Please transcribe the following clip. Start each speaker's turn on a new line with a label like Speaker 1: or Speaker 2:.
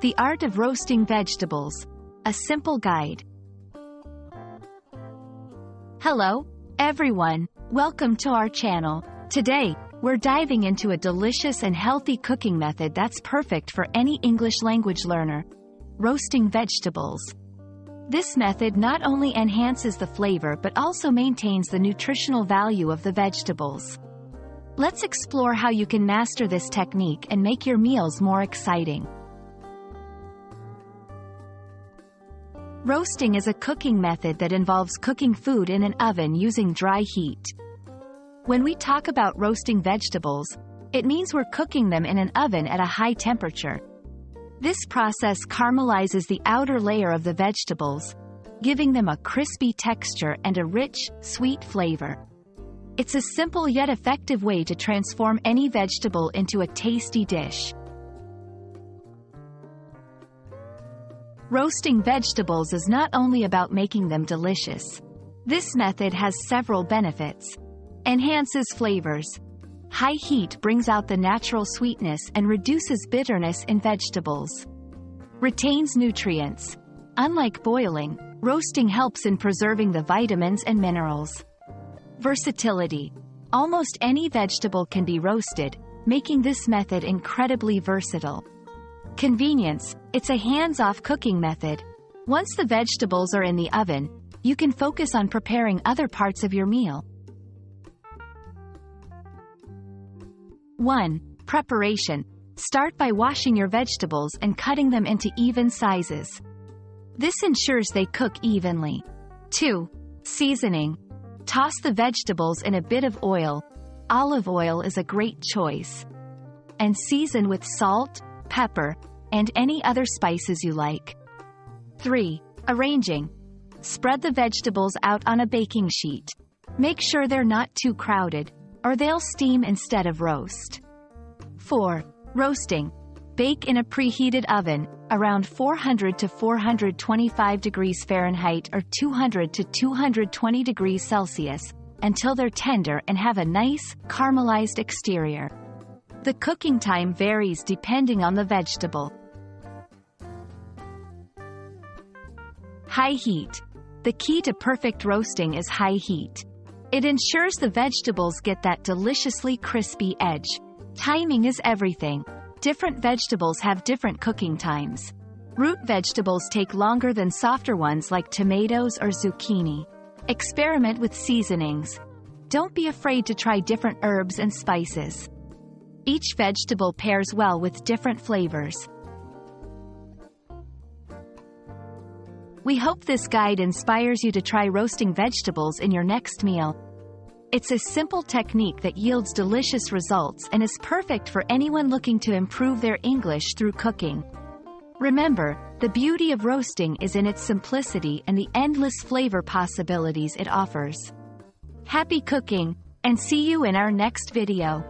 Speaker 1: The Art of Roasting Vegetables. A Simple Guide. Hello, everyone. Welcome to our channel. Today, we're diving into a delicious and healthy cooking method that's perfect for any English language learner. Roasting vegetables. This method not only enhances the flavor but also maintains the nutritional value of the vegetables. Let's explore how you can master this technique and make your meals more exciting. Roasting is a cooking method that involves cooking food in an oven using dry heat. When we talk about roasting vegetables, it means we're cooking them in an oven at a high temperature. This process caramelizes the outer layer of the vegetables, giving them a crispy texture and a rich, sweet flavor. It's a simple yet effective way to transform any vegetable into a tasty dish. Roasting vegetables is not only about making them delicious. This method has several benefits. Enhances flavors. High heat brings out the natural sweetness and reduces bitterness in vegetables. Retains nutrients. Unlike boiling, roasting helps in preserving the vitamins and minerals. Versatility. Almost any vegetable can be roasted, making this method incredibly versatile. Convenience. It's a hands-off cooking method. Once the vegetables are in the oven, you can focus on preparing other parts of your meal. 1. Preparation. Start by washing your vegetables and cutting them into even sizes. This ensures they cook evenly. 2. Seasoning. Toss the vegetables in a bit of oil. Olive oil is a great choice. And season with salt, pepper, and any other spices you like. 3. Arranging. Spread the vegetables out on a baking sheet. Make sure they're not too crowded, or they'll steam instead of roast. 4. Roasting. Bake in a preheated oven, around 400 to 425 degrees Fahrenheit or 200 to 220 degrees Celsius, until they're tender and have a nice, caramelized exterior. The cooking time varies depending on the vegetable. High heat. The key to perfect roasting is high heat. It ensures the vegetables get that deliciously crispy edge. Timing is everything. Different vegetables have different cooking times. Root vegetables take longer than softer ones like tomatoes or zucchini. Experiment with seasonings. Don't be afraid to try different herbs and spices. Each vegetable pairs well with different flavors. We hope this guide inspires you to try roasting vegetables in your next meal. It's a simple technique that yields delicious results and is perfect for anyone looking to improve their English through cooking. Remember, the beauty of roasting is in its simplicity and the endless flavor possibilities it offers. Happy cooking, and see you in our next video.